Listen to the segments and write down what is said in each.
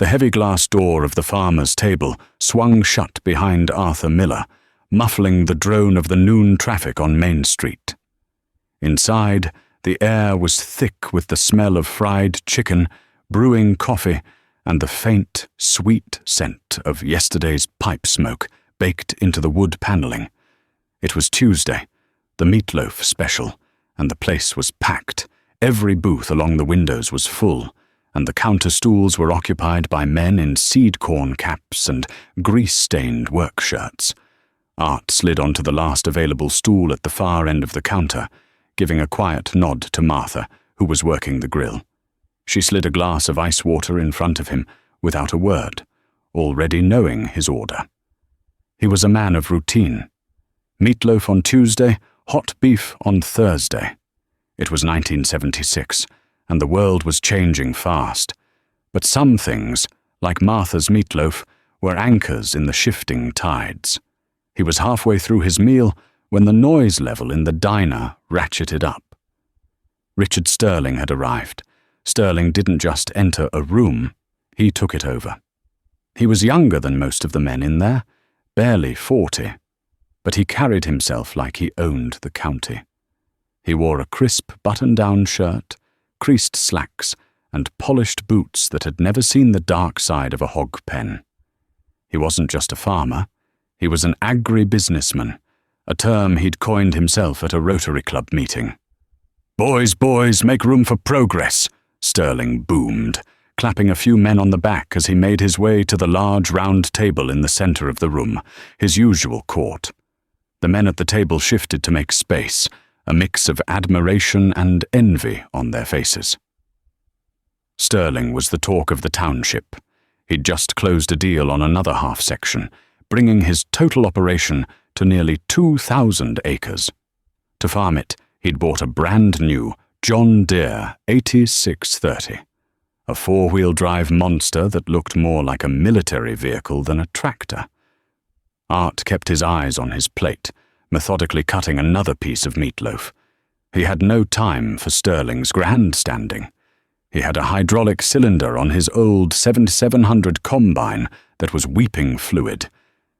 The heavy glass door of the farmer's table swung shut behind Arthur Miller, muffling the drone of the noon traffic on Main Street. Inside, the air was thick with the smell of fried chicken, brewing coffee, and the faint, sweet scent of yesterday's pipe smoke baked into the wood paneling. It was Tuesday, the meatloaf special, and the place was packed. Every booth along the windows was full, and the counter stools were occupied by men in seed corn caps and grease-stained work shirts. Art slid onto the last available stool at the far end of the counter, giving a quiet nod to Martha, who was working the grill. She slid a glass of ice water in front of him without a word, already knowing his order. He was a man of routine. Meatloaf on Tuesday, hot beef on Thursday. It was 1976, and the world was changing fast. But some things, like Martha's meatloaf, were anchors in the shifting tides. He was halfway through his meal when the noise level in the diner ratcheted up. Richard Sterling had arrived. Sterling didn't just enter a room, he took it over. He was younger than most of the men in there, barely 40, but he carried himself like he owned the county. He wore a crisp button-down shirt, creased slacks, and polished boots that had never seen the dark side of a hog pen. He wasn't just a farmer, he was an agri-businessman, a term he'd coined himself at a Rotary Club meeting. "Boys, boys, make room for progress," Sterling boomed, clapping a few men on the back as he made his way to the large round table in the center of the room, his usual court. The men at the table shifted to make space, a mix of admiration and envy on their faces. Sterling was the talk of the township. He'd just closed a deal on another half-section, bringing his total operation to nearly 2,000 acres. To farm it, he'd bought a brand-new John Deere 8630, a four-wheel drive monster that looked more like a military vehicle than a tractor. Art kept his eyes on his plate, methodically cutting another piece of meatloaf. He had no time for Sterling's grandstanding. He had a hydraulic cylinder on his old 7700 combine that was weeping fluid,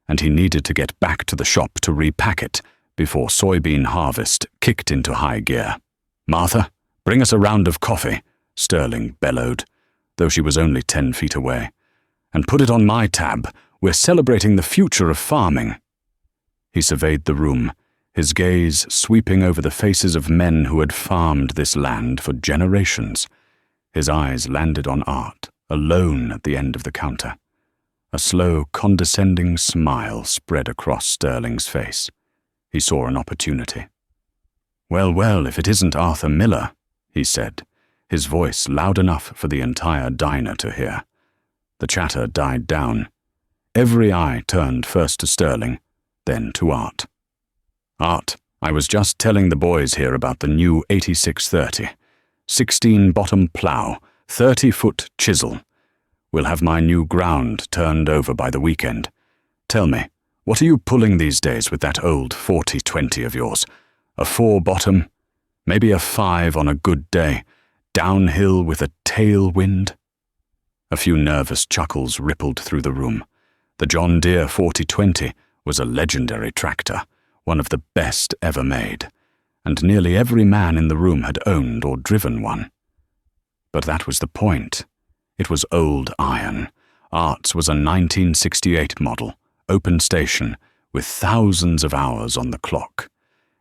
and he needed to get back to the shop to repack it before soybean harvest kicked into high gear. "Martha, bring us a round of coffee," Sterling bellowed, though she was only 10 feet away. "And put it on my tab. We're celebrating the future of farming." He surveyed the room, his gaze sweeping over the faces of men who had farmed this land for generations. His eyes landed on Art, alone at the end of the counter. A slow, condescending smile spread across Sterling's face. He saw an opportunity. "Well, well, if it isn't Arthur Miller," he said, his voice loud enough for the entire diner to hear. The chatter died down. Every eye turned first to Sterling, then to Art. "Art, I was just telling the boys here about the new 8630. 16-bottom plow, 30-foot chisel. We'll have my new ground turned over by the weekend. Tell me, what are you pulling these days with that old 4020 of yours? A 4-bottom? Maybe a 5 on a good day, downhill with a tailwind?" A few nervous chuckles rippled through the room. The John Deere 4020 was a legendary tractor, one of the best ever made, and nearly every man in the room had owned or driven one. But that was the point. It was old iron. Art's was a 1968 model, open station, with thousands of hours on the clock.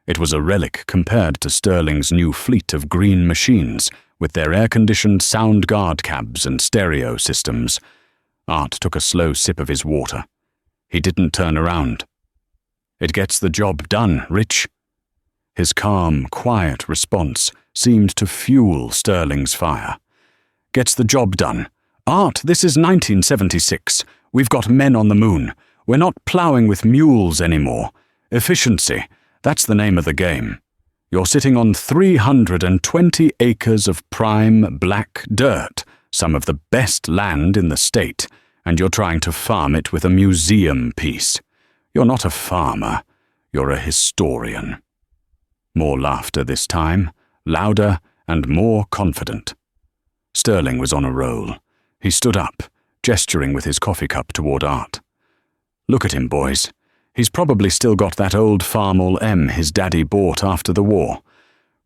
It was a relic compared to Sterling's new fleet of green machines, with their air-conditioned sound guard cabs and stereo systems. Art took a slow sip of his water. He didn't turn around. "It gets the job done, Rich." His calm, quiet response seemed to fuel Sterling's fire. "Gets the job done. Art, this is 1976. We've got men on the moon. We're not plowing with mules anymore. Efficiency, that's the name of the game. You're sitting on 320 acres of prime black dirt, some of the best land in the state, and you're trying to farm it with a museum piece. You're not a farmer, you're a historian." More laughter this time, louder and more confident. Sterling was on a roll. He stood up, gesturing with his coffee cup toward Art. "Look at him, boys. He's probably still got that old Farmall M his daddy bought after the war.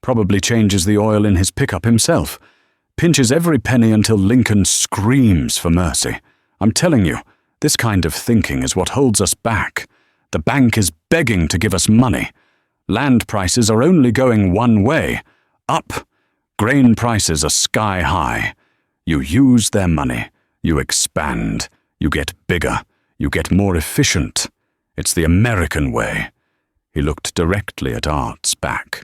Probably changes the oil in his pickup himself. Pinches every penny until Lincoln screams for mercy. I'm telling you, this kind of thinking is what holds us back. The bank is begging to give us money. Land prices are only going one way, up. Grain prices are sky high. You use their money, you expand, you get bigger, you get more efficient. It's the American way." He looked directly at Art's back.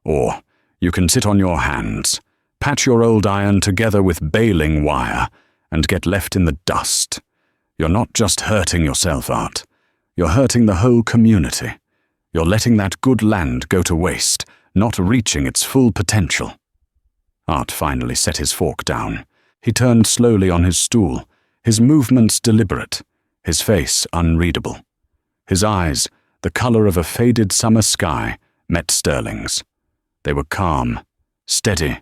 "Or you can sit on your hands, patch your old iron together with baling wire, and get left in the dust. You're not just hurting yourself, Art. You're hurting the whole community. You're letting that good land go to waste, not reaching its full potential." Art finally set his fork down. He turned slowly on his stool, his movements deliberate, his face unreadable. His eyes, the color of a faded summer sky, met Sterling's. They were calm, steady,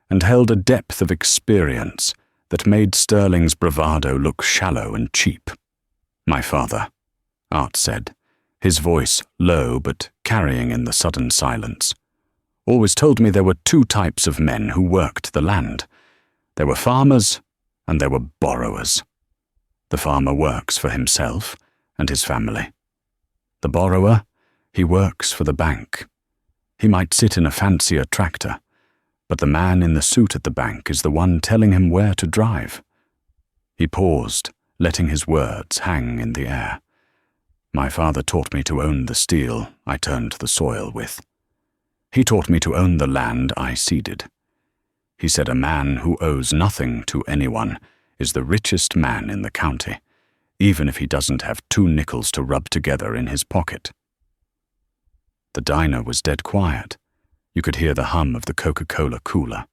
and held a depth of experience that made Sterling's bravado look shallow and cheap. "My father," Art said, his voice low but carrying in the sudden silence, "always told me there were two types of men who worked the land. There were farmers and there were borrowers. The farmer works for himself and his family. The borrower, he works for the bank. He might sit in a fancier tractor, but the man in the suit at the bank is the one telling him where to drive." He paused, letting his words hang in the air. "My father taught me to own the steel I turned the soil with. He taught me to own the land I seeded. He said a man who owes nothing to anyone is the richest man in the county, even if he doesn't have 2 nickels to rub together in his pocket." The diner was dead quiet. You could hear the hum of the Coca-Cola cooler.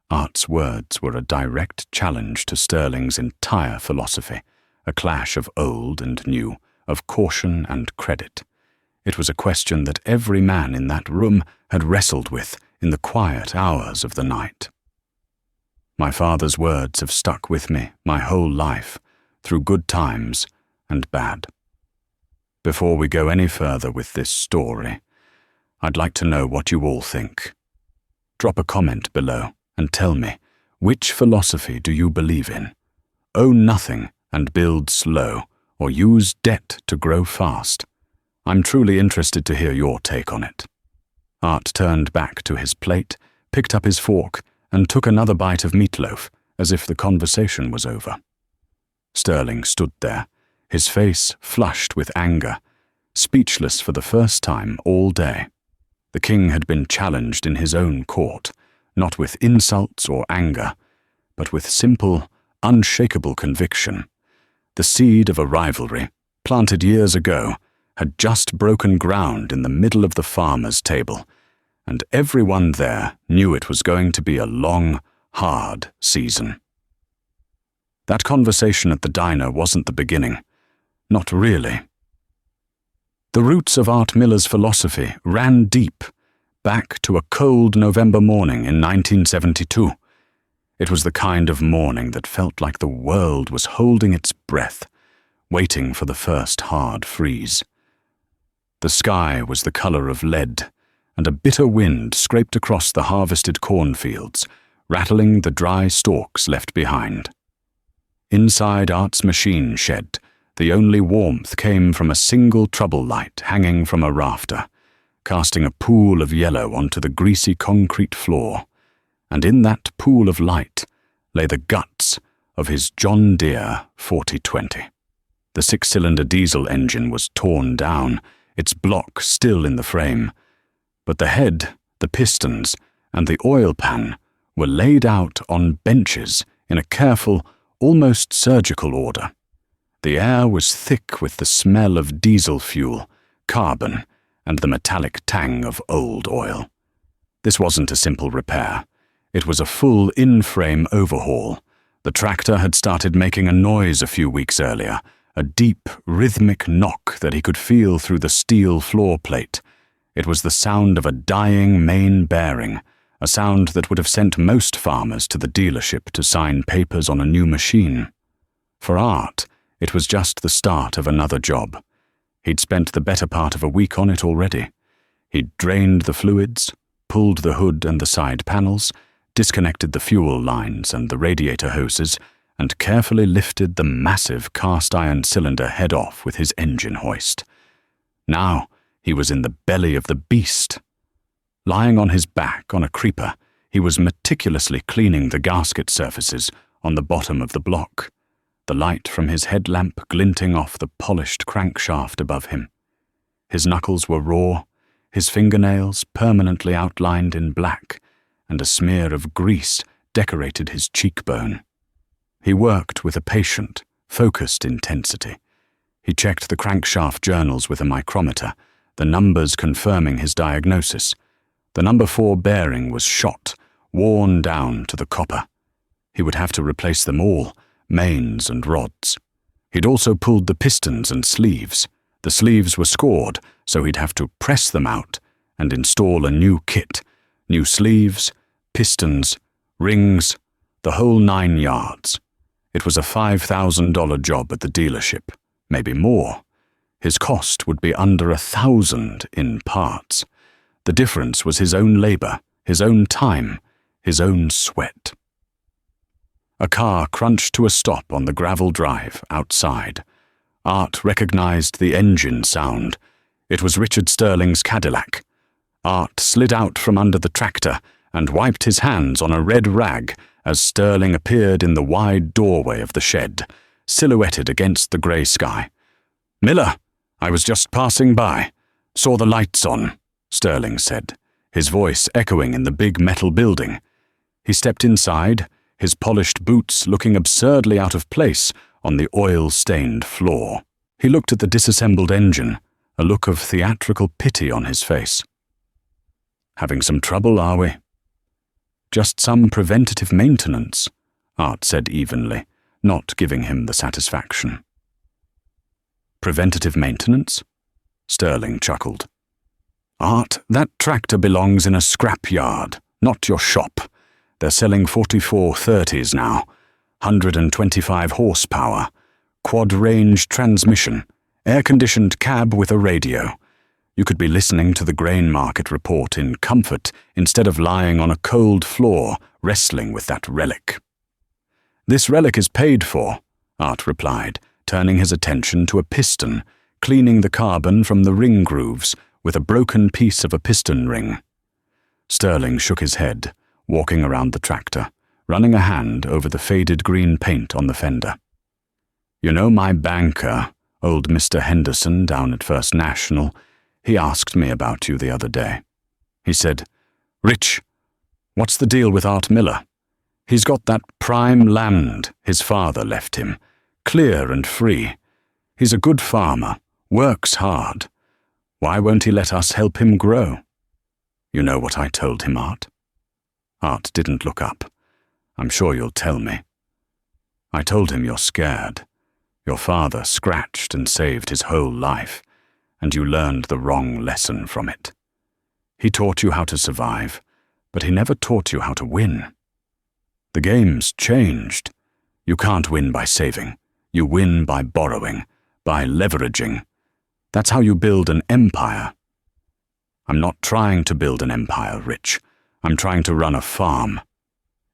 Art's words were a direct challenge to Sterling's entire philosophy, a clash of old and new, of caution and credit. It was a question that every man in that room had wrestled with in the quiet hours of the night. My father's words have stuck with me my whole life, through good times and bad. Before we go any further with this story, I'd like to know what you all think. Drop a comment below and tell me, which philosophy do you believe in? Own nothing and build slow, or use debt to grow fast? I'm truly interested to hear your take on it. Art turned back to his plate, picked up his fork, and took another bite of meatloaf, as if the conversation was over. Sterling stood there, his face flushed with anger, speechless for the first time all day. The king had been challenged in his own court, not with insults or anger, but with simple, unshakable conviction. The seed of a rivalry, planted years ago, had just broken ground in the middle of the farmers' table, and everyone there knew it was going to be a long, hard season. That conversation at the diner wasn't the beginning. Not really. The roots of Art Miller's philosophy ran deep, back to a cold November morning in 1972. It was the kind of morning that felt like the world was holding its breath, waiting for the first hard freeze. The sky was the color of lead, and a bitter wind scraped across the harvested cornfields, rattling the dry stalks left behind. Inside Art's machine shed, the only warmth came from a single trouble light hanging from a rafter, casting a pool of yellow onto the greasy concrete floor, and in that pool of light lay the guts of his John Deere 4020. The 6-cylinder diesel engine was torn down, its block still in the frame, but the head, the pistons, and the oil pan were laid out on benches in a careful, almost surgical order. The air was thick with the smell of diesel fuel, carbon, and the metallic tang of old oil. This wasn't a simple repair. It was a full in-frame overhaul. The tractor had started making a noise a few weeks earlier, a deep, rhythmic knock that he could feel through the steel floor plate. It was the sound of a dying main bearing, a sound that would have sent most farmers to the dealership to sign papers on a new machine. For Art, it was just the start of another job. He'd spent the better part of a week on it already. He'd drained the fluids, pulled the hood and the side panels, disconnected the fuel lines and the radiator hoses, and carefully lifted the massive cast-iron cylinder head off with his engine hoist. Now he was in the belly of the beast. Lying on his back on a creeper, he was meticulously cleaning the gasket surfaces on the bottom of the block, the light from his headlamp glinting off the polished crankshaft above him. His knuckles were raw, his fingernails permanently outlined in black, and a smear of grease decorated his cheekbone. He worked with a patient, focused intensity. He checked the crankshaft journals with a micrometer, the numbers confirming his diagnosis. The number 4 bearing was shot, worn down to the copper. He would have to replace them all, mains and rods. He'd also pulled the pistons and sleeves. The sleeves were scored, so he'd have to press them out and install a new kit. New sleeves, pistons, rings, the whole 9 yards. It was a $5,000 job at the dealership, maybe more. His cost would be under $1,000 in parts. The difference was his own labor, his own time, his own sweat. A car crunched to a stop on the gravel drive outside. Art recognized the engine sound. It was Richard Sterling's Cadillac. Art slid out from under the tractor and wiped his hands on a red rag as Sterling appeared in the wide doorway of the shed, silhouetted against the grey sky. "Miller, I was just passing by. Saw the lights on," Sterling said, his voice echoing in the big metal building. He stepped inside, his polished boots looking absurdly out of place on the oil-stained floor. He looked at the disassembled engine, a look of theatrical pity on his face. "Having some trouble, are we?" "Just some preventative maintenance," Art said evenly, not giving him the satisfaction. "Preventative maintenance?" Sterling chuckled. "Art, that tractor belongs in a scrap yard, not your shop. They're selling 4430s now, 125 horsepower, quad-range transmission, air-conditioned cab with a radio. You could be listening to the grain market report in comfort instead of lying on a cold floor wrestling with that relic." "This relic is paid for," Art replied, turning his attention to a piston, cleaning the carbon from the ring grooves with a broken piece of a piston ring. Sterling shook his head, walking around the tractor, running a hand over the faded green paint on the fender. "You know my banker, old Mr. Henderson down at First National, he asked me about you the other day. He said, 'Rich, what's the deal with Art Miller? He's got that prime land his father left him, clear and free. He's a good farmer, works hard. Why won't he let us help him grow?' You know what I told him, Art?" Art didn't look up. "I'm sure you'll tell me." "I told him you're scared. Your father scratched and saved his whole life, and you learned the wrong lesson from it. He taught you how to survive, but he never taught you how to win. The game's changed. You can't win by saving. You win by borrowing, by leveraging. That's how you build an empire." "I'm not trying to build an empire, Rich. I'm trying to run a farm."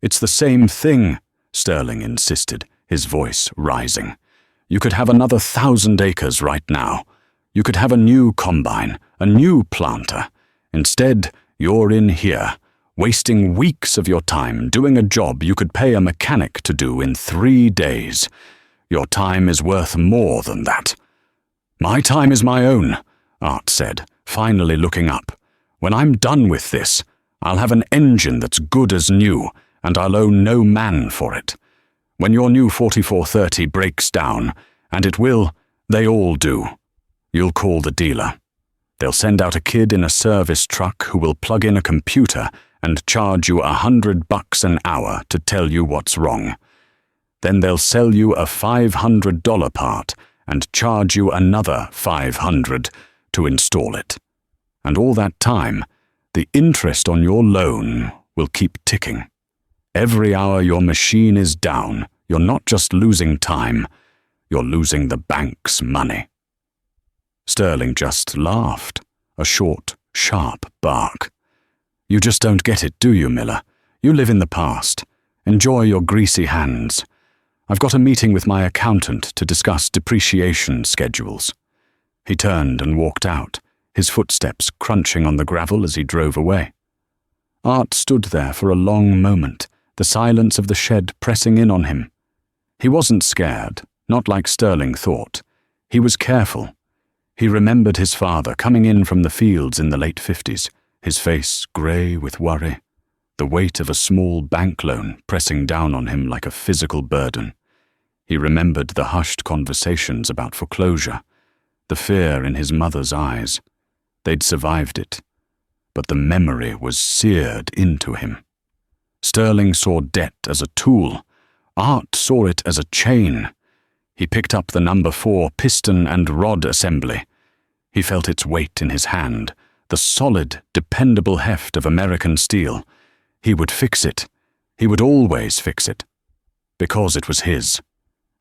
"It's the same thing," Sterling insisted, his voice rising. "You could have another 1,000 acres right now. You could have a new combine, a new planter. Instead, you're in here, wasting weeks of your time doing a job you could pay a mechanic to do in 3 days. Your time is worth more than that." "My time is my own," Art said, finally looking up. "When I'm done with this, I'll have an engine that's good as new, and I'll owe no man for it. When your new 4430 breaks down, and it will, they all do, you'll call the dealer. They'll send out a kid in a service truck who will plug in a computer and charge you $100 an hour to tell you what's wrong. Then they'll sell you a $500 part and charge you another $500 to install it. And all that time, the interest on your loan will keep ticking. Every hour your machine is down, You're not just losing time, you're losing the bank's money." Sterling just laughed, a short, sharp bark. "You just don't get it, do you, Miller? You live in the past. Enjoy your greasy hands. I've got a meeting with my accountant to discuss depreciation schedules." He turned and walked out, his footsteps crunching on the gravel as he drove away. Art stood there for a long moment, the silence of the shed pressing in on him. He wasn't scared, not like Sterling thought. He was careful. He remembered his father coming in from the fields in the late 50s, his face grey with worry, the weight of a small bank loan pressing down on him like a physical burden. He remembered the hushed conversations about foreclosure, the fear in his mother's eyes. They'd survived it, but the memory was seared into him. Sterling saw debt as a tool. Art saw it as a chain. He picked up the number 4 piston and rod assembly. He felt its weight in his hand, the solid, dependable heft of American steel. He would fix it. He would always fix it. Because it was his.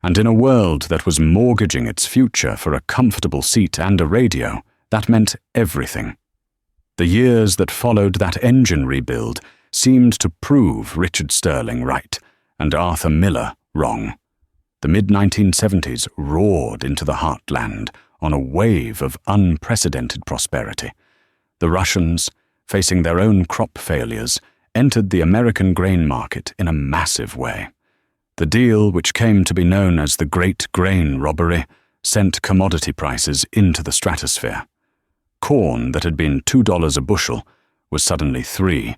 And in a world that was mortgaging its future for a comfortable seat and a radio, that meant everything. The years that followed that engine rebuild seemed to prove Richard Sterling right and Arthur Miller wrong. The mid-1970s roared into the heartland on a wave of unprecedented prosperity. The Russians, facing their own crop failures, entered the American grain market in a massive way. The deal, which came to be known as the Great Grain Robbery, sent commodity prices into the stratosphere. Corn that had been $2 a bushel was suddenly $3,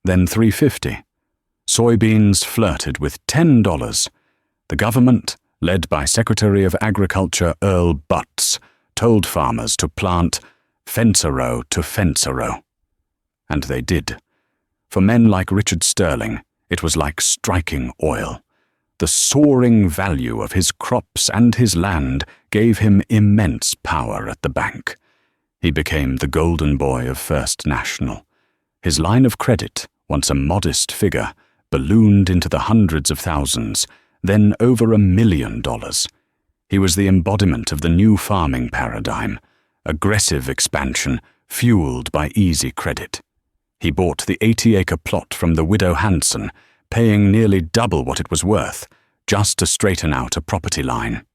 then $3.50. Soybeans flirted with $10. The government, led by Secretary of Agriculture Earl Butts, told farmers to plant fence-a-row to fence-a-row. And they did. For men like Richard Sterling, it was like striking oil. The soaring value of his crops and his land gave him immense power at the bank. He became the golden boy of First National. His line of credit, once a modest figure, ballooned into the hundreds of thousands, then over $1 million. He was the embodiment of the new farming paradigm, aggressive expansion fueled by easy credit. He bought the 80-acre plot from the widow Hanson, paying nearly double what it was worth, just to straighten out a property line.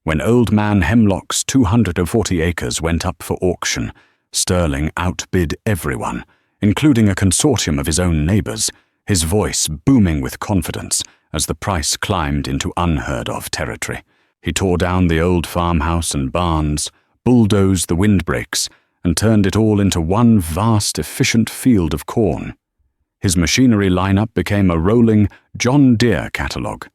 When Old Man Hemlock's 240 acres went up for auction, Sterling outbid everyone, including a consortium of his own neighbors, his voice booming with confidence as the price climbed into unheard-of territory. He tore down the old farmhouse and barns, bulldozed the windbreaks, and turned it all into one vast, efficient field of corn. His machinery lineup became a rolling John Deere catalogue.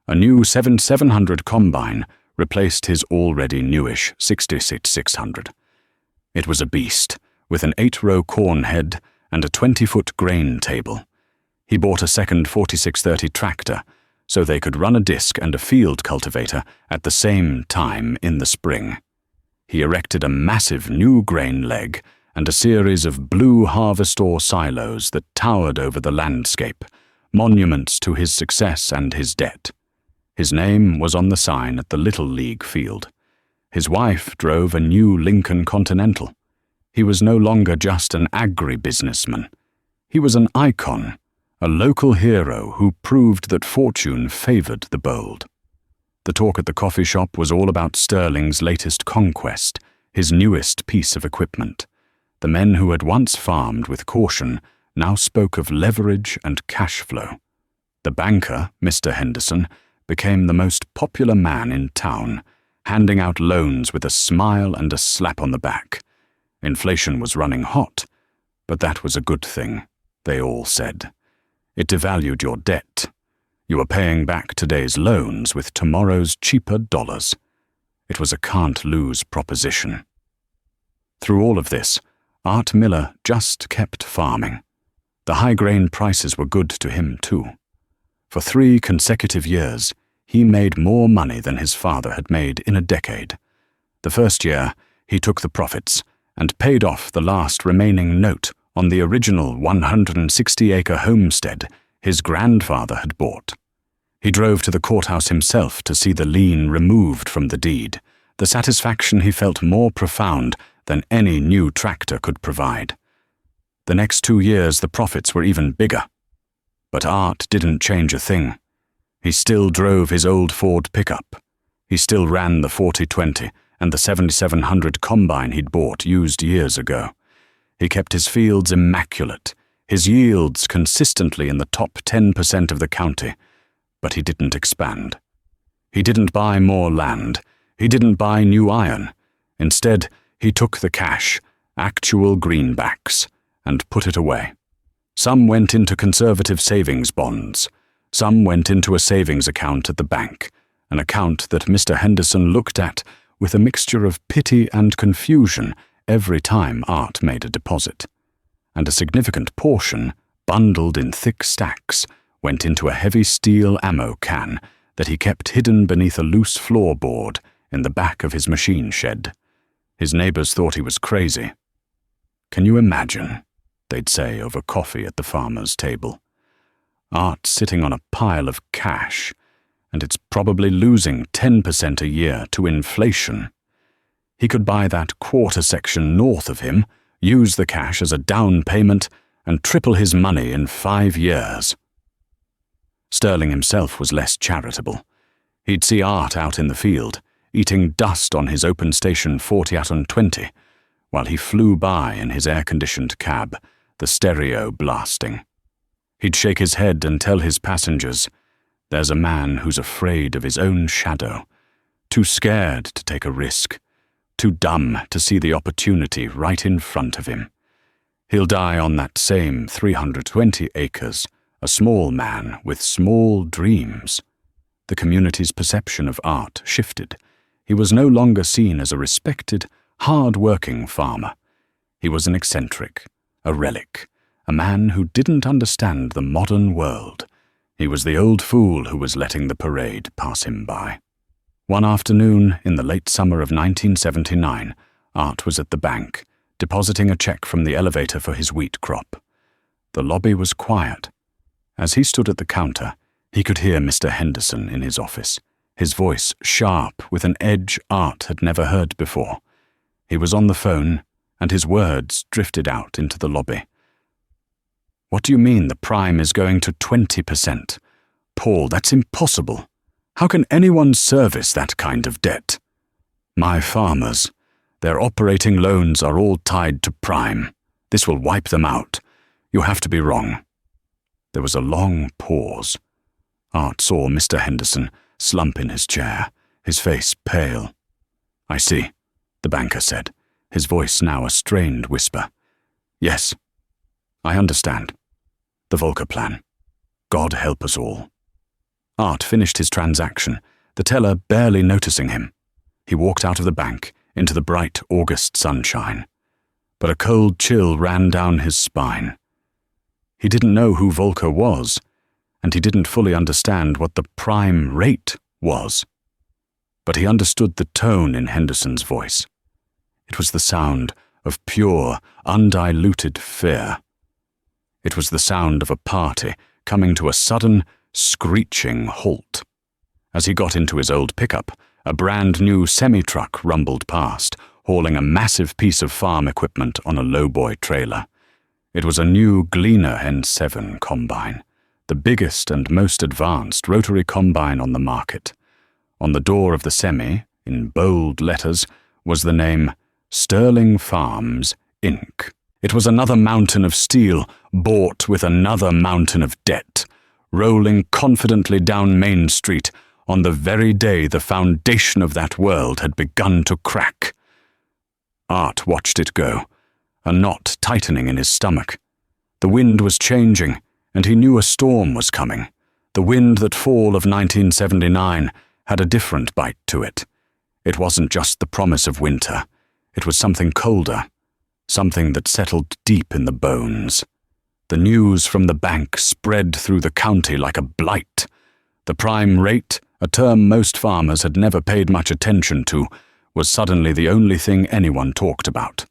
A new 7700 combine replaced his already newish 6600. It was a beast, with an 8-row corn head and a 20-foot grain table. He bought a second 4630 tractor, so they could run a disc and a field cultivator at the same time in the spring. He erected a massive new grain leg and a series of blue harvestor silos that towered over the landscape, monuments to his success and his debt. His name was on the sign at the Little League field. His wife drove a new Lincoln Continental. He was no longer just an agribusinessman. He was an icon, a local hero who proved that fortune favored the bold. The talk at the coffee shop was all about Sterling's latest conquest, his newest piece of equipment. The men who had once farmed with caution now spoke of leverage and cash flow. The banker, Mr. Henderson, became the most popular man in town, handing out loans with a smile and a slap on the back. Inflation was running hot, but that was a good thing, they all said. It devalued your debt. You were paying back today's loans with tomorrow's cheaper dollars. It was a can't-lose proposition. Through all of this, Art Miller just kept farming. The high-grain prices were good to him, too. For 3 consecutive years, he made more money than his father had made in a decade. The first year, he took the profits and paid off the last remaining note on the original 160-acre homestead his grandfather had bought. He drove to the courthouse himself to see the lien removed from the deed, the satisfaction he felt more profound than any new tractor could provide. The next 2 years the profits were even bigger. But Art didn't change a thing. He still drove his old Ford pickup. He still ran the 4020 and the 7700 combine he'd bought used years ago. He kept his fields immaculate, his yields consistently in the top 10% of the county, but he didn't expand. He didn't buy more land. He didn't buy new iron. Instead, he took the cash, actual greenbacks, and put it away. Some went into conservative savings bonds. Some went into a savings account at the bank, an account that Mr. Henderson looked at with a mixture of pity and confusion every time Art made a deposit. And a significant portion, bundled in thick stacks, went into a heavy steel ammo can that he kept hidden beneath a loose floorboard in the back of his machine shed. His neighbors thought he was crazy. "Can you imagine?" they'd say over coffee at the farmer's table. "Art sitting on a pile of cash, and it's probably losing 10% a year to inflation. He could buy that quarter section north of him, use the cash as a down payment, and triple his money in 5 years. Sterling himself was less charitable. He'd see Art out in the field, eating dust on his open station 40-20, while he flew by in his air-conditioned cab, the stereo blasting. He'd shake his head and tell his passengers, "There's a man who's afraid of his own shadow, too scared to take a risk, too dumb to see the opportunity right in front of him. He'll die on that same 320 acres, a small man with small dreams." The community's perception of Art shifted. He was no longer seen as a respected, hard-working farmer. He was an eccentric, a relic, a man who didn't understand the modern world. He was the old fool who was letting the parade pass him by. One afternoon in the late summer of 1979, Art was at the bank, depositing a check from the elevator for his wheat crop. The lobby was quiet. As he stood at the counter, he could hear Mr. Henderson in his office, his voice sharp with an edge Art had never heard before. He was on the phone, and his words drifted out into the lobby. "What do you mean the prime is going to 20%? Paul, that's impossible. How can anyone service that kind of debt? My farmers, their operating loans are all tied to prime. This will wipe them out. You have to be wrong." There was a long pause. Art saw Mr. Henderson slump in his chair, his face pale. "I see," the banker said, his voice now a strained whisper. "Yes, I understand. The Volcker plan. God help us all." Art finished his transaction, the teller barely noticing him. He walked out of the bank into the bright August sunshine. But a cold chill ran down his spine. He didn't know who Volcker was, and he didn't fully understand what the prime rate was. But he understood the tone in Henderson's voice. It was the sound of pure, undiluted fear. It was the sound of a party coming to a sudden, screeching halt. As he got into his old pickup, a brand-new semi-truck rumbled past, hauling a massive piece of farm equipment on a lowboy trailer. It was a new Gleaner N7 combine, the biggest and most advanced rotary combine on the market. On the door of the semi, in bold letters, was the name Sterling Farms, Inc. It was another mountain of steel bought with another mountain of debt, rolling confidently down Main Street on the very day the foundation of that world had begun to crack. Art watched it go, a knot tightening in his stomach. The wind was changing, and he knew a storm was coming. The wind that fall of 1979 had a different bite to it. It wasn't just the promise of winter. It was something colder, something that settled deep in the bones. The news from the bank spread through the county like a blight. The prime rate, a term most farmers had never paid much attention to, was suddenly the only thing anyone talked about.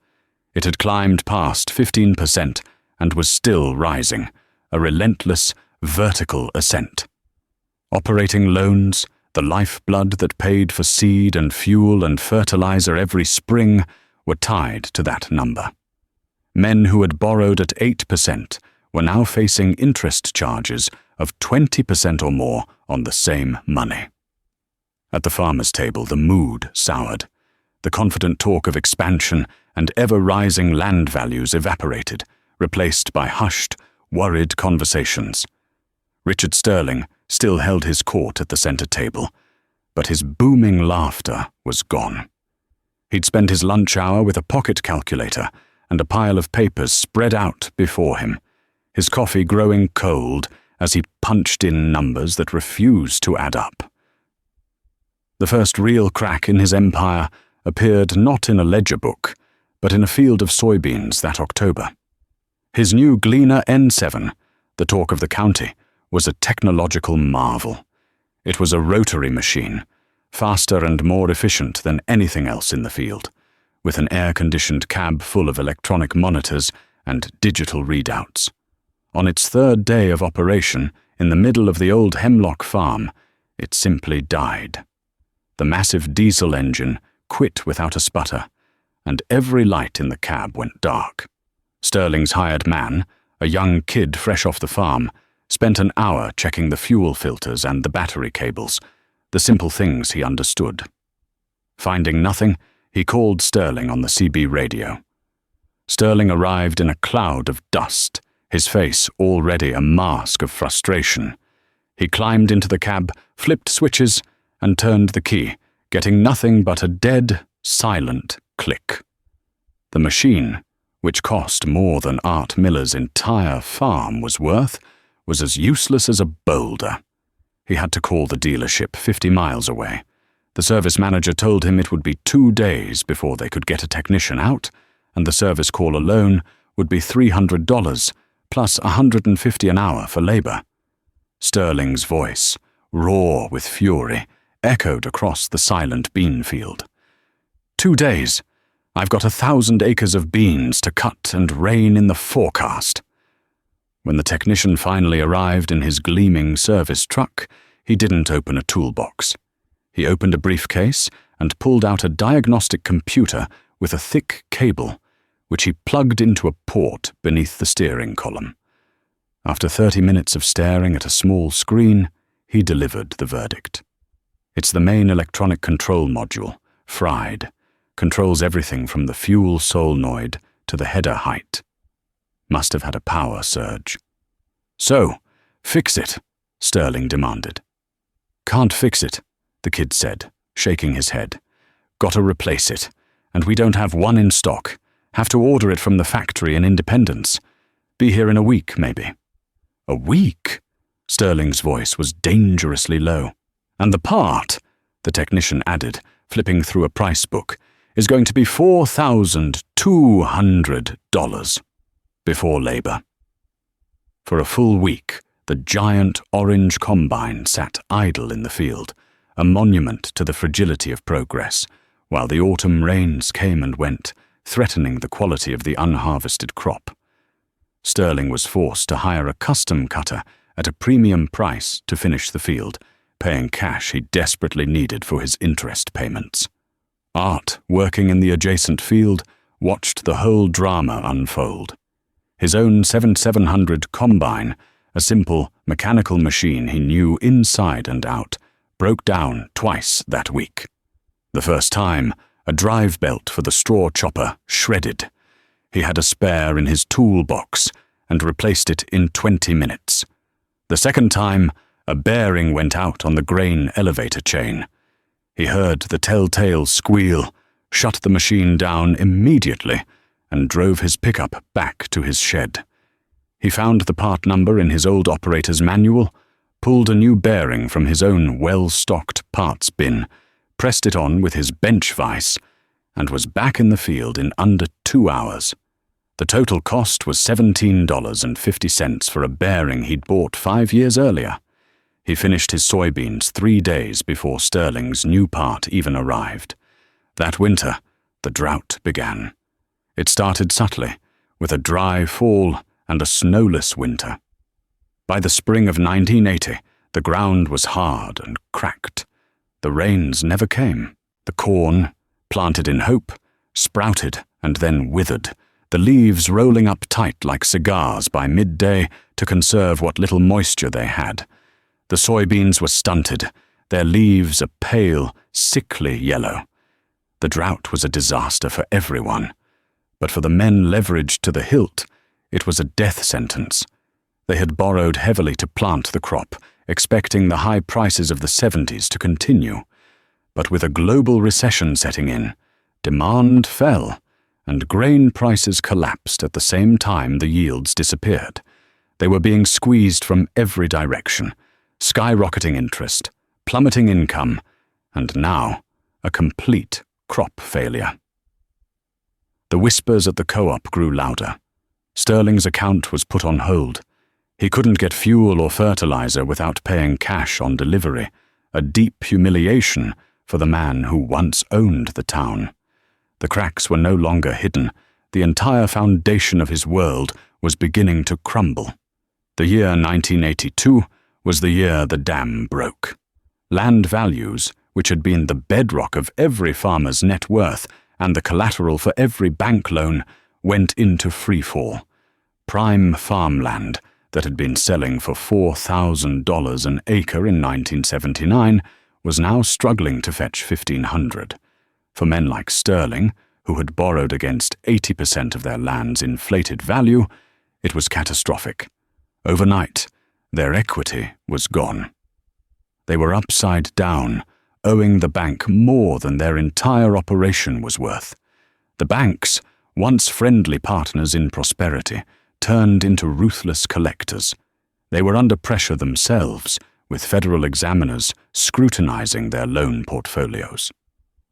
It had climbed past 15% and was still rising, a relentless, vertical ascent. Operating loans, the lifeblood that paid for seed and fuel and fertilizer every spring, were tied to that number. Men who had borrowed at 8% were now facing interest charges of 20% or more on the same money. At the farmer's table, the mood soured. The confident talk of expansion and ever-rising land values evaporated, replaced by hushed, worried conversations. Richard Sterling still held his court at the center table, but his booming laughter was gone. He'd spent his lunch hour with a pocket calculator and a pile of papers spread out before him, his coffee growing cold as he punched in numbers that refused to add up. The first real crack in his empire appeared not in a ledger book, but in a field of soybeans that October. His new Gleaner N7, the talk of the county, was a technological marvel. It was a rotary machine, faster and more efficient than anything else in the field, with an air-conditioned cab full of electronic monitors and digital readouts. On its third day of operation, in the middle of the old Hemlock farm, it simply died. The massive diesel engine quit without a sputter, and every light in the cab went dark. Sterling's hired man, a young kid fresh off the farm, spent an hour checking the fuel filters and the battery cables, the simple things he understood. Finding nothing, he called Sterling on the CB radio. Sterling arrived in a cloud of dust, his face already a mask of frustration. He climbed into the cab, flipped switches, and turned the key, getting nothing but a dead, silent click. The machine, which cost more than Art Miller's entire farm was worth, was as useless as a boulder. He had to call the dealership 50 miles away. The service manager told him it would be 2 days before they could get a technician out, and the service call alone would be $300, plus $150 an hour for labor. Sterling's voice, raw with fury, echoed across the silent bean field. 2 days. I've got 1,000 acres of beans to cut and rain in the forecast. When the technician finally arrived in his gleaming service truck, he didn't open a toolbox. He opened a briefcase and pulled out a diagnostic computer with a thick cable, which he plugged into a port beneath the steering column. After 30 minutes of staring at a small screen, he delivered the verdict. It's the main electronic control module, fried, controls everything from the fuel solenoid to the header height. Must have had a power surge. So, fix it, Sterling demanded. Can't fix it, the kid said, shaking his head. Gotta replace it, and we don't have one in stock. Have to order it from the factory in Independence. Be here in a week, maybe. A week? Sterling's voice was dangerously low. And the part, the technician added, flipping through a price book, is going to be $4,200 before labor. For a full week, the giant orange combine sat idle in the field, a monument to the fragility of progress, while the autumn rains came and went, threatening the quality of the unharvested crop. Sterling was forced to hire a custom cutter at a premium price to finish the field, paying cash he desperately needed for his interest payments. Art, working in the adjacent field, watched the whole drama unfold. His own 7700 combine, a simple mechanical machine he knew inside and out, broke down twice that week. The first time, a drive belt for the straw chopper shredded. He had a spare in his toolbox and replaced it in 20 minutes. The second time, a bearing went out on the grain elevator chain. He heard the telltale squeal, shut the machine down immediately, and drove his pickup back to his shed. He found the part number in his old operator's manual, pulled a new bearing from his own well-stocked parts bin, pressed it on with his bench vise, and was back in the field in under 2 hours. The total cost was $17.50 for a bearing he'd bought 5 years earlier. He finished his soybeans 3 days before Sterling's new part even arrived. That winter, the drought began. It started subtly, with a dry fall and a snowless winter. By the spring of 1980, The ground was hard and cracked. The rains never came. The corn, planted in hope, sprouted and then withered, the leaves rolling up tight like cigars by midday to conserve what little moisture they had. The soybeans were stunted, their leaves a pale, sickly yellow. The drought was a disaster for everyone, but for the men leveraged to the hilt, it was a death sentence. They had borrowed heavily to plant the crop, expecting the high prices of the 70s to continue. But with a global recession setting in, demand fell, and grain prices collapsed at the same time the yields disappeared. They were being squeezed from every direction, skyrocketing interest, plummeting income, and now a complete crop failure. The whispers at the co-op grew louder. Sterling's account was put on hold. He couldn't get fuel or fertilizer without paying cash on delivery, a deep humiliation for the man who once owned the town. The cracks were no longer hidden. The entire foundation of his world was beginning to crumble. The year 1982 was the year the dam broke. Land values, which had been the bedrock of every farmer's net worth and the collateral for every bank loan, went into freefall. Prime farmland that had been selling for $4,000 an acre in 1979 was now struggling to fetch $1,500. For men like Sterling, who had borrowed against 80% of their land's inflated value, it was catastrophic. Overnight, their equity was gone. They were upside down, owing the bank more than their entire operation was worth. The banks, once friendly partners in prosperity, turned into ruthless collectors. They were under pressure themselves, with federal examiners scrutinizing their loan portfolios.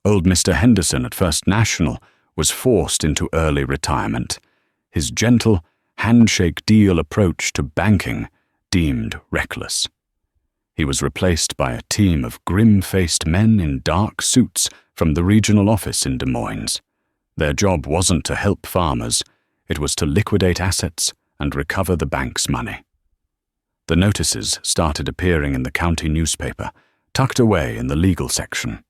Old Mr. Henderson at First National was forced into early retirement, his gentle, handshake deal approach to banking deemed reckless. He was replaced by a team of grim-faced men in dark suits from the regional office in Des Moines. Their job wasn't to help farmers, it was to liquidate assets and recover the bank's money. The notices started appearing in the county newspaper, tucked away in the legal section.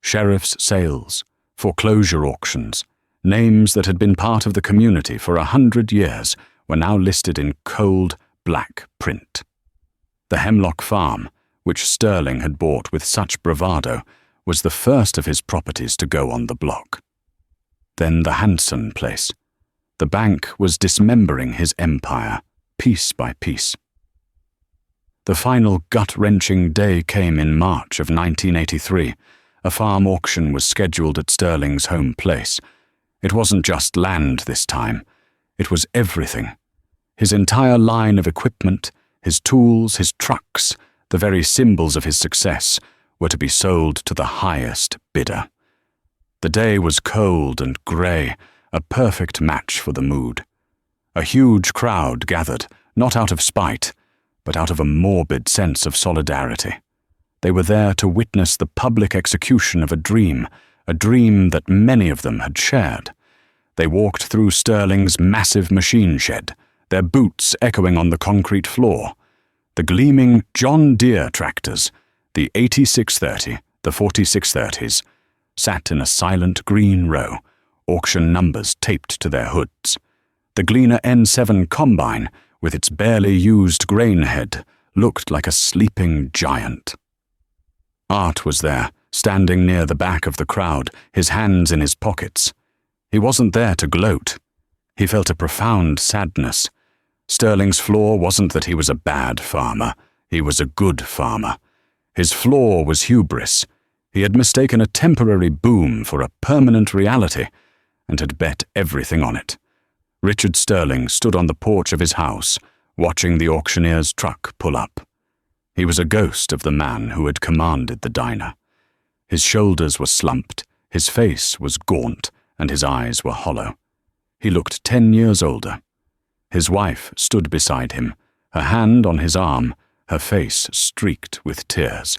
Sheriff's sales, foreclosure auctions, names that had been part of the community for 100 years were now listed in cold, black print. The Hemlock Farm, which Sterling had bought with such bravado, was the first of his properties to go on the block. Then the Hanson place. The bank was dismembering his empire, piece by piece. The final gut-wrenching day came in March of 1983. A farm auction was scheduled at Sterling's home place. It wasn't just land this time. It was everything. His entire line of equipment, his tools, his trucks, the very symbols of his success, were to be sold to the highest bidder. The day was cold and grey, a perfect match for the mood. A huge crowd gathered, not out of spite, but out of a morbid sense of solidarity. They were there to witness the public execution of a dream that many of them had shared. They walked through Sterling's massive machine shed, their boots echoing on the concrete floor. The gleaming John Deere tractors, the 8630, the 4630s, sat in a silent green row, auction numbers taped to their hoods. The Gleaner N7 combine, with its barely used grain head, looked like a sleeping giant. Art was there, standing near the back of the crowd, his hands in his pockets. He wasn't there to gloat. He felt a profound sadness. Sterling's flaw wasn't that he was a bad farmer. He was a good farmer. His flaw was hubris. He had mistaken a temporary boom for a permanent reality and had bet everything on it. Richard Sterling stood on the porch of his house, watching the auctioneer's truck pull up. He was a ghost of the man who had commanded the diner. His shoulders were slumped, his face was gaunt, and his eyes were hollow. He looked 10 years older. His wife stood beside him, her hand on his arm, her face streaked with tears.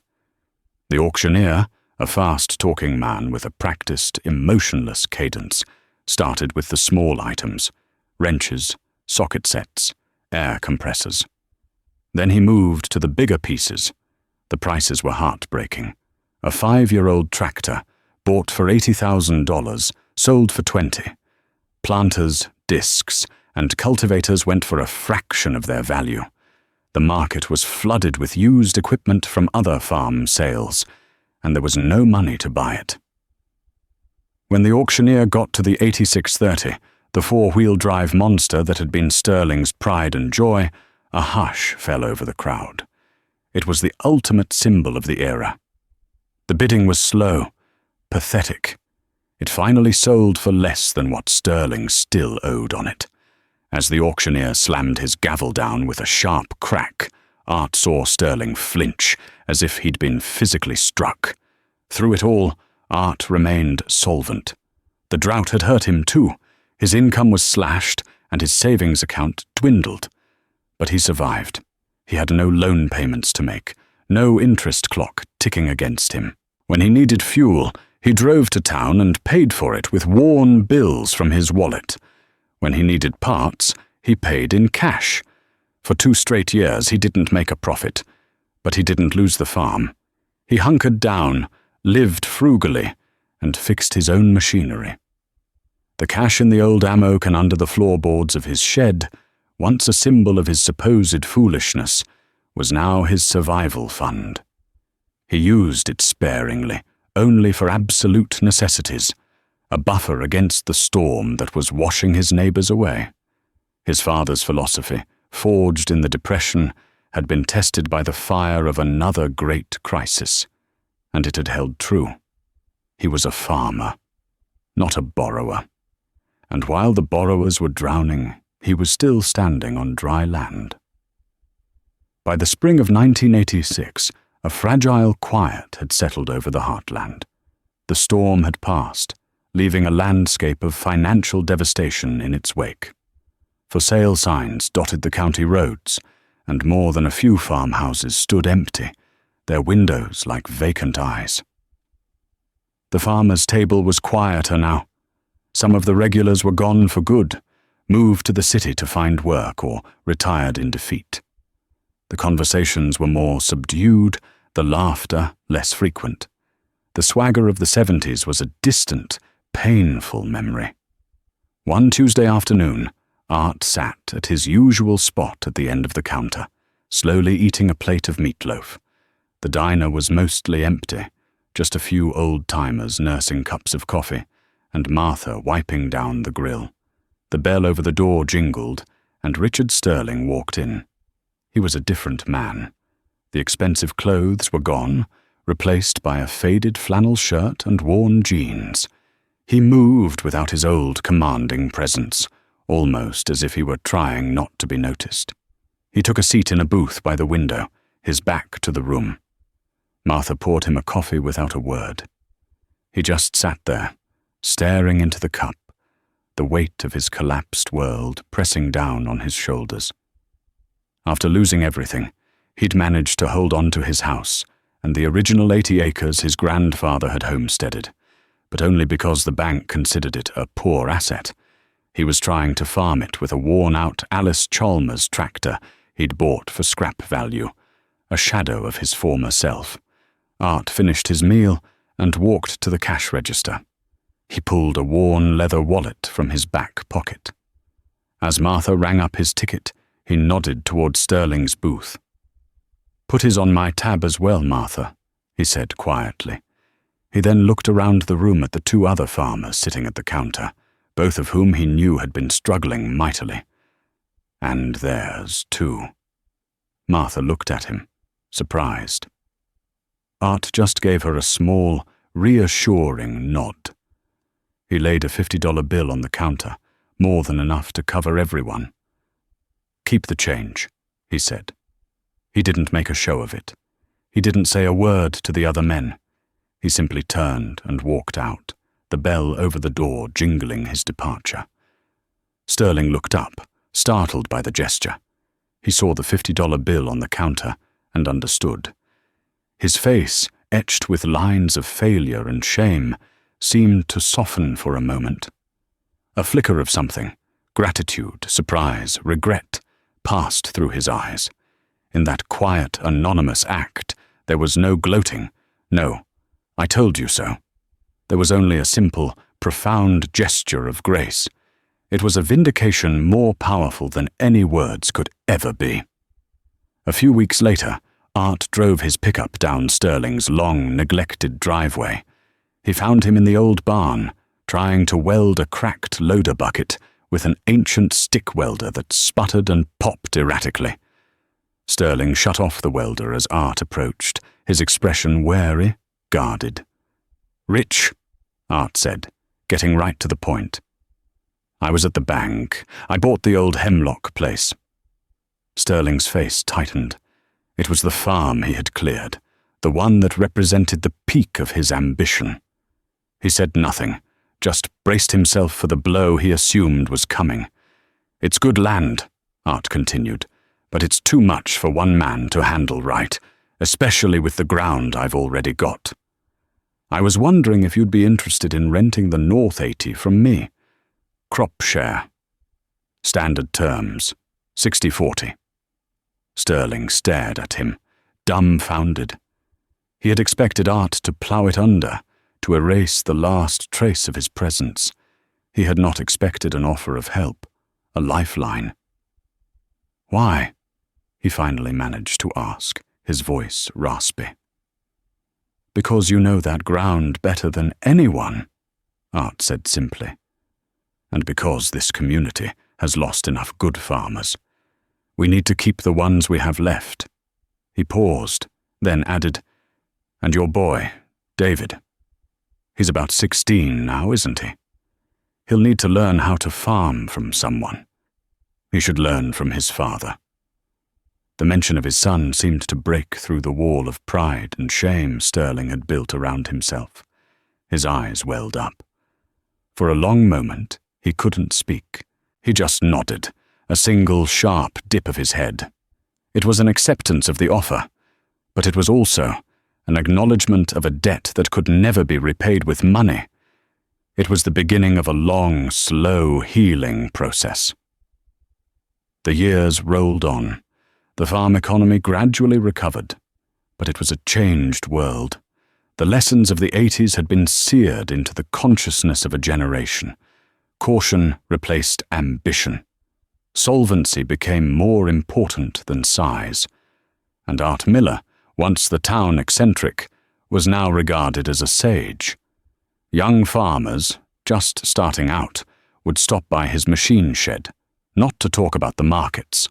The auctioneer, a fast-talking man with a practiced, emotionless cadence, started with the small items: wrenches, socket sets, air compressors. Then he moved to the bigger pieces. The prices were heartbreaking. A 5-year-old tractor, bought for $80,000, sold for $20. Planters, discs, and cultivators went for a fraction of their value. The market was flooded with used equipment from other farm sales, and there was no money to buy it. When the auctioneer got to the 8630, the 4-wheel drive monster that had been Sterling's pride and joy, a hush fell over the crowd. It was the ultimate symbol of the era. The bidding was slow, pathetic. It finally sold for less than what Sterling still owed on it. As the auctioneer slammed his gavel down with a sharp crack, Art saw Sterling flinch, as if he'd been physically struck. Through it all, Art remained solvent. The drought had hurt him too. His income was slashed, and his savings account dwindled. But he survived. He had no loan payments to make, no interest clock ticking against him. When he needed fuel, he drove to town and paid for it with worn bills from his wallet. When he needed parts, he paid in cash. For 2 straight years he didn't make a profit, but he didn't lose the farm. He hunkered down, lived frugally, and fixed his own machinery. The cash in the old ammo can under the floorboards of his shed, once a symbol of his supposed foolishness, was now his survival fund. He used it sparingly, only for absolute necessities, a buffer against the storm that was washing his neighbors away. His father's philosophy, forged in the Depression, had been tested by the fire of another great crisis, and it had held true. He was a farmer, not a borrower. And while the borrowers were drowning, he was still standing on dry land. By the spring of 1986, a fragile quiet had settled over the heartland. The storm had passed, leaving a landscape of financial devastation in its wake. For sale signs dotted the county roads, and more than a few farmhouses stood empty, their windows like vacant eyes. The farmer's table was quieter now. Some of the regulars were gone for good, moved to the city to find work, or retired in defeat. The conversations were more subdued, the laughter less frequent. The swagger of the 70s was a distant, painful memory. One Tuesday afternoon, Art sat at his usual spot at the end of the counter, slowly eating a plate of meatloaf. The diner was mostly empty, just a few old-timers nursing cups of coffee, and Martha wiping down the grill. The bell over the door jingled, and Richard Sterling walked in. He was a different man. The expensive clothes were gone, replaced by a faded flannel shirt and worn jeans. He moved without his old commanding presence, almost as if he were trying not to be noticed. He took a seat in a booth by the window, his back to the room. Martha poured him a coffee without a word. He just sat there, staring into the cup, the weight of his collapsed world pressing down on his shoulders. After losing everything, he'd managed to hold on to his house and the original 80 acres his grandfather had homesteaded, but only because the bank considered it a poor asset. He was trying to farm it with a worn-out Alice Chalmers tractor he'd bought for scrap value, a shadow of his former self. Art finished his meal and walked to the cash register. He pulled a worn leather wallet from his back pocket. As Martha rang up his ticket, he nodded toward Sterling's booth. "Put his on my tab as well, Martha," he said quietly. He then looked around the room at the 2 other farmers sitting at the counter, both of whom he knew had been struggling mightily. And theirs, too. Martha looked at him, surprised. Art just gave her a small, reassuring nod. He laid a $50 bill on the counter, more than enough to cover everyone. "Keep the change," he said. He didn't make a show of it. He didn't say a word to the other men. He simply turned and walked out, the bell over the door jingling his departure. Sterling looked up, startled by the gesture. He saw the $50 bill on the counter and understood. His face, etched with lines of failure and shame, seemed to soften for a moment. A flicker of something, gratitude, surprise, regret, passed through his eyes. In that quiet, anonymous act, there was no gloating. No, I told you so. There was only a simple, profound gesture of grace. It was a vindication more powerful than any words could ever be. A few weeks later, Art drove his pickup down Sterling's long, neglected driveway. He found him in the old barn, trying to weld a cracked loader bucket with an ancient stick welder that sputtered and popped erratically. Sterling shut off the welder as Art approached, his expression wary, guarded. "Rich," Art said, getting right to the point. "I was at the bank. I bought the old Hemlock place." Sterling's face tightened. It was the farm he had cleared, the one that represented the peak of his ambition. He said nothing, just braced himself for the blow he assumed was coming. "It's good land," Art continued, "but it's too much for one man to handle right, especially with the ground I've already got. I was wondering if you'd be interested in renting the North 80 from me. Crop share. Standard terms, 60-40. Sterling stared at him, dumbfounded. He had expected Art to plough it under, to erase the last trace of his presence. He had not expected an offer of help, a lifeline. "Why?" he finally managed to ask, his voice raspy. "Because you know that ground better than anyone," Art said simply. "And because this community has lost enough good farmers. We need to keep the ones we have left." He paused, then added, "And your boy, David. He's about 16 now, isn't he? He'll need to learn how to farm from someone. He should learn from his father." The mention of his son seemed to break through the wall of pride and shame Sterling had built around himself. His eyes welled up. For a long moment, he couldn't speak. He just nodded, a single sharp dip of his head. It was an acceptance of the offer, but it was also an acknowledgement of a debt that could never be repaid with money. It was the beginning of a long, slow healing process. The years rolled on. The farm economy gradually recovered, but it was a changed world. The lessons of the 80s had been seared into the consciousness of a generation. Caution replaced ambition. Solvency became more important than size. And Art Miller, once the town eccentric, was now regarded as a sage. Young farmers, just starting out, would stop by his machine shed, not to talk about the markets,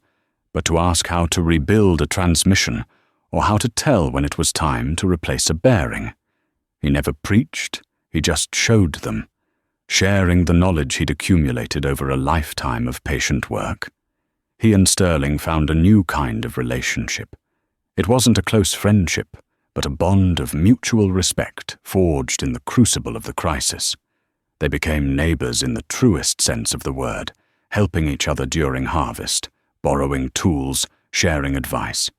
but to ask how to rebuild a transmission or how to tell when it was time to replace a bearing. He never preached, he just showed them, sharing the knowledge he'd accumulated over a lifetime of patient work. He and Sterling found a new kind of relationship. It wasn't a close friendship, but a bond of mutual respect forged in the crucible of the crisis. They became neighbors in the truest sense of the word, helping each other during harvest, borrowing tools, sharing advice.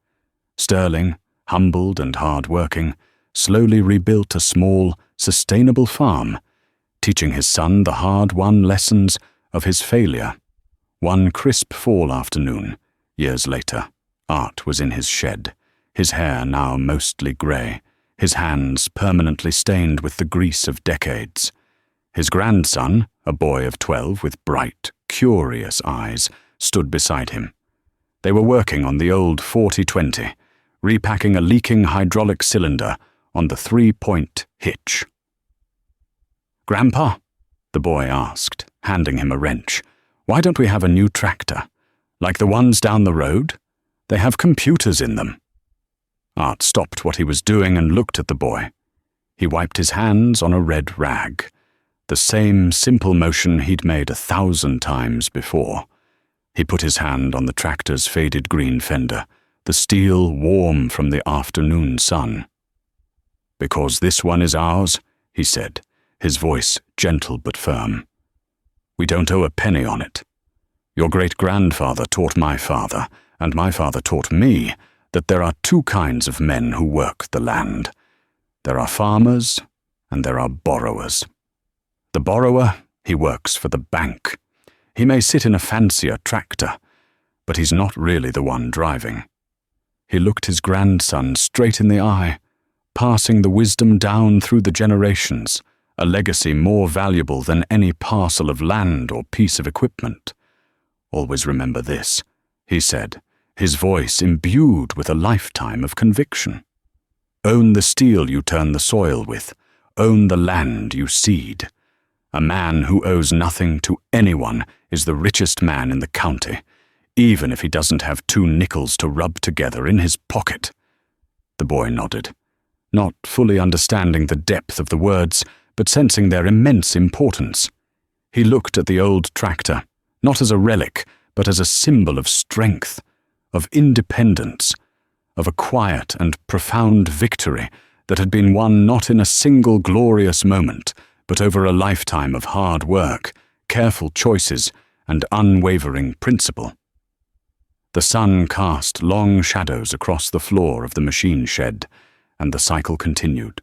Sterling, humbled and hard-working, slowly rebuilt a small, sustainable farm, teaching his son the hard-won lessons of his failure. One crisp fall afternoon, years later, Art was in his shed, his hair now mostly grey, his hands permanently stained with the grease of decades. His grandson, a boy of 12 with bright, curious eyes, stood beside him. They were working on the old 40-20, repacking a leaking hydraulic cylinder on the 3-point hitch. "Grandpa," the boy asked, handing him a wrench, "why don't we have a new tractor? Like the ones down the road? They have computers in them." Art stopped what he was doing and looked at the boy. He wiped his hands on a red rag, the same simple motion he'd made 1,000 times before. He put his hand on the tractor's faded green fender, the steel warm from the afternoon sun. "Because this one is ours," he said, his voice gentle but firm. "We don't owe a penny on it. Your great-grandfather taught my father, and my father taught me, that there are two kinds of men who work the land. There are farmers, and there are borrowers. The borrower, he works for the bank. He may sit in a fancier tractor, but he's not really the one driving. He looked his grandson straight in the eye, passing the wisdom down through the generations, a legacy more valuable than any parcel of land or piece of equipment. "Always remember this," he said, his voice imbued with a lifetime of conviction. "Own the steel you turn the soil with. Own the land you seed. A man who owes nothing to anyone is the richest man in the county, even if he doesn't have 2 nickels to rub together in his pocket." The boy nodded, not fully understanding the depth of the words, but sensing their immense importance. He looked at the old tractor, not as a relic, but as a symbol of strength, of independence, of a quiet and profound victory that had been won not in a single glorious moment, but over a lifetime of hard work, careful choices, and unwavering principle. The sun cast long shadows across the floor of the machine shed, and the cycle continued.